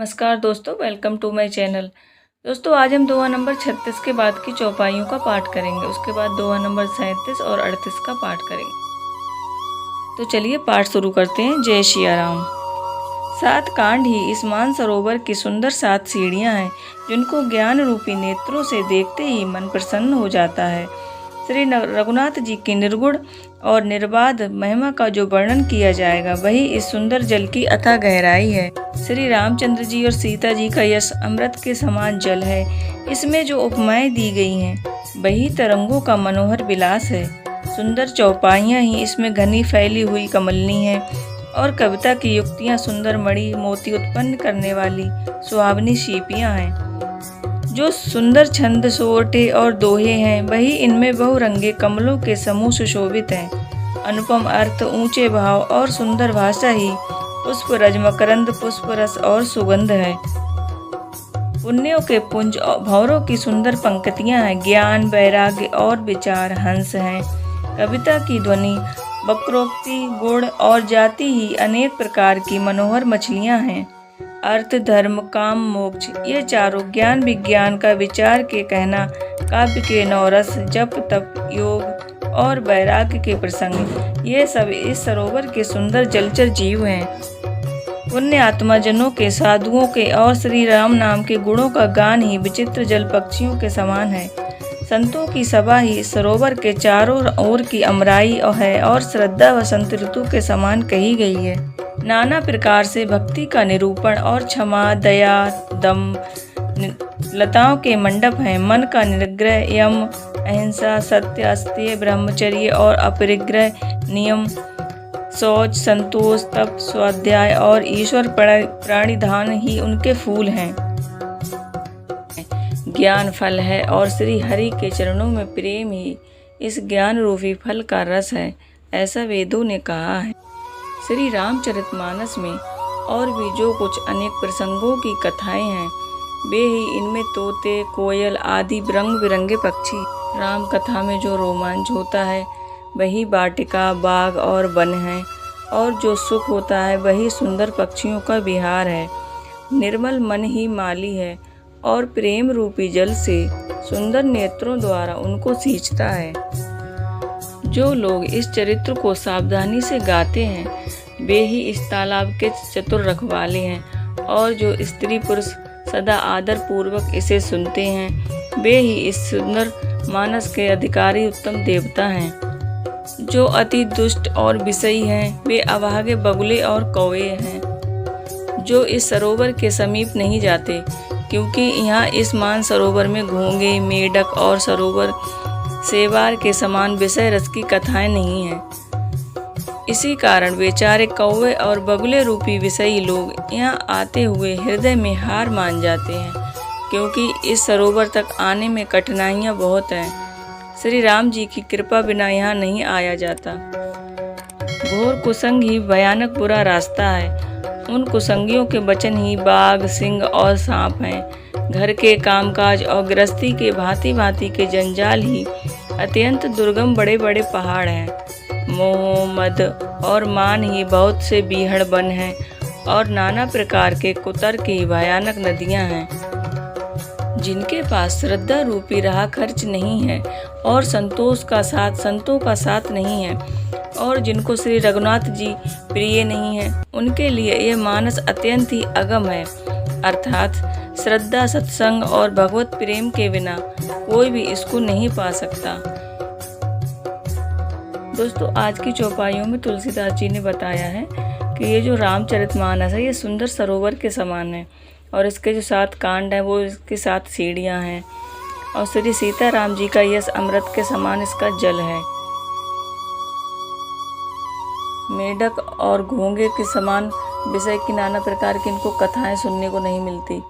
नमस्कार दोस्तों, welcome to my channel. दोस्तों आज हम दोहा नंबर 36 के बाद की चौपाइयों का पाठ करेंगे। उसके बाद दोहा नंबर 37 और 38 का पाठ करेंगे। तो चलिए पाठ शुरू करते हैं। जय सिया राम। 7 कांड ही इस मानसरोवर की सुंदर 7 सीढ़ियां हैं, जिनको ज्ञान रूपी नेत्रों से देखते ही मन प्रसन्न हो जाता है। श्री रघुनाथ जी की निर्गुण और निर्बाध महिमा का जो वर्णन किया जाएगा, वही इस सुंदर जल की अथाह गहराई है। श्री रामचंद्र जी और सीता जी का यश अमृत के समान जल है। इसमें जो उपमाएं दी गई हैं, वही तरंगों का मनोहर विलास है। सुंदर चौपाइयाँ ही इसमें घनी फैली हुई कमलनी है, और कविता की युक्तियाँ सुंदर मणि मोती उत्पन्न करने वाली सुहावनी सीपियाँ हैं। जो सुंदर छंद सोरठे और दोहे हैं, वही इनमें बहुरंगे कमलों के समूह सुशोभित हैं। अनुपम अर्थ, ऊंचे भाव और सुंदर भाषा ही पुष्प रज मकरंद पुष्प रस और सुगंध है। पुण्यों के पुंज भौरों की सुंदर पंक्तियां हैं। ज्ञान, वैराग्य और विचार हंस हैं। कविता की ध्वनि, वक्रोक्ति, गुण और जाति ही अनेक प्रकार की मनोहर मछलियां हैं। अर्थ, धर्म, काम, मोक्ष, ये चारों ज्ञान विज्ञान का विचार के कहना, काव्य के नौरस, जप तप योग और वैराग्य के प्रसंग, ये सब इस सरोवर के सुंदर जलचर जीव हैं। पुण्य आत्मा जनों के, साधुओं के और श्री राम नाम के गुणों का गान ही विचित्र जल पक्षियों के समान है। संतों की सभा ही सरोवर के चारों ओर की अमराई है और श्रद्धा वसंत ऋतु के समान कही गई है। नाना प्रकार से भक्ति का निरूपण और क्षमा, दया, दम, लताओं के मंडप हैं। मन का निग्रह, यम, अहिंसा, सत्य, अस्तेय, ब्रह्मचर्य और अपरिग्रह नियम, शौच, संतोष, तप, स्वाध्याय और ईश्वर प्राणिधान ही उनके फूल हैं। ज्ञान फल है और श्री हरि के चरणों में प्रेम ही इस ज्ञान रूपी फल का रस है, ऐसा वेदों ने कहा है। श्री रामचरितमानस में और भी जो कुछ अनेक प्रसंगों की कथाएं हैं, वे ही इनमें तोते, कोयल आदि रंग बिरंगे पक्षी। राम कथा में जो रोमांच होता है, वही वाटिका, बाग और वन है, और जो सुख होता है, वही सुंदर पक्षियों का विहार है। निर्मल मन ही माली है, और प्रेम रूपी जल से सुंदर नेत्रों द्वारा उनको सींचता है। जो लोग इस चरित्र को सावधानी से गाते हैं, वे ही इस तालाब के चतुर रखवाले हैं, और जो स्त्री पुरुष सदा आदर पूर्वक इसे सुनते हैं, वे ही इस सुंदर मानस के अधिकारी उत्तम देवता हैं। जो अति दुष्ट और विषयी हैं, वे अभागे बगुले और कौवे हैं, जो इस सरोवर के समीप नहीं जाते, क्योंकि यहाँ इस मान सरोवर में घोंगे, मेढक और सरोवर सेवार के समान विषय रस की कथाएं नहीं हैं। इसी कारण बेचारे कौवे और बगुले रूपी विषयी लोग यहाँ आते हुए हृदय में हार मान जाते हैं, क्योंकि इस सरोवर तक आने में कठिनाइयाँ बहुत हैं। श्री राम जी की कृपा बिना यहाँ नहीं आया जाता। घोर कुसंग ही भयानक बुरा रास्ता है। उन कुसंगियों के वचन ही बाघ, सिंह और सांप हैं। घर के कामकाज और गृहस्थी के भांति भांति के जंजाल ही अत्यंत दुर्गम बड़े बड़े पहाड़ हैं। मोह, मद और मान ही बहुत से बीहड़ वन हैं, और नाना प्रकार के कुतर्क ही भयानक नदियां हैं। जिनके पास श्रद्धा रूपी राह खर्च नहीं है, और संतों का साथ नहीं है, और जिनको श्री रघुनाथ जी प्रिय नहीं है, उनके लिए यह मानस अत्यंत ही अगम है। अर्थात श्रद्धा, सत्संग और भगवत प्रेम के बिना कोई भी इसको नहीं पा सकता। दोस्तों आज की चौपाइयों में तुलसीदास जी ने बताया है कि ये जो रामचरितमानस है, ये सुंदर सरोवर के समान है, और इसके जो 7 कांड हैं, वो इसकी 7 सीढ़ियाँ हैं, और श्री सीता राम जी का यश अमृत के समान इसका जल है। मेढक और घोंगे के समान विषय की नाना प्रकार की इनको कथाएं सुनने को नहीं मिलती।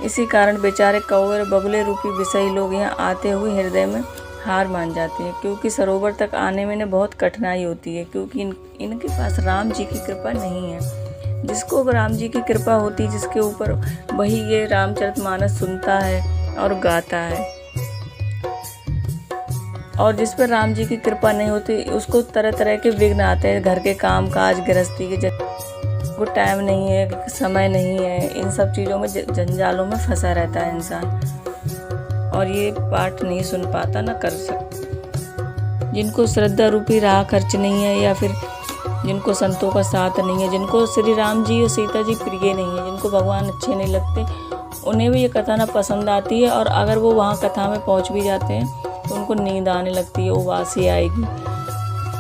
इसी कारण बेचारे कौवे और बगुले रूपी विषयी लोग यहाँ आते हुए हृदय में हार मान जाते हैं, क्योंकि सरोवर तक आने में बहुत कठिनाई होती है, क्योंकि इनके पास राम जी की कृपा नहीं है। जिसको राम जी की कृपा होती, जिसके ऊपर, वही ये रामचरितमानस सुनता है और गाता है। और जिस पर राम जी की कृपा नहीं होती, उसको तरह तरह के विघ्न आते हैं, घर के काम काज, गृहस्थी के वो टाइम नहीं है, समय नहीं है, इन सब चीज़ों में जंजालों में फंसा रहता है इंसान और ये पाठ नहीं सुन पाता, ना कर सकता। जिनको श्रद्धा रूपी राह खर्च नहीं है या फिर जिनको संतों का साथ नहीं है, जिनको श्री राम जी और सीता जी प्रिय नहीं है, जिनको भगवान अच्छे नहीं लगते, उन्हें भी ये कथा ना पसंद आती है और अगर वो वहाँ कथा में पहुँच भी जाते हैं तो उनको नींद आने लगती है, उबासी आएगी।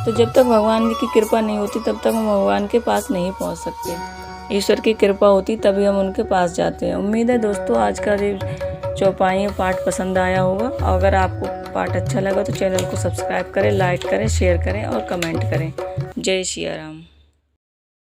तो जब तक भगवान की कृपा नहीं होती तब तक हम भगवान के पास नहीं पहुंच सकते। ईश्वर की कृपा होती तभी हम उनके पास जाते हैं। उम्मीद है दोस्तों आज का ये चौपाई पाठ पसंद आया होगा। अगर आपको पाठ अच्छा लगा तो चैनल को सब्सक्राइब करें, लाइक करें, शेयर करें और कमेंट करें। जय श्री राम।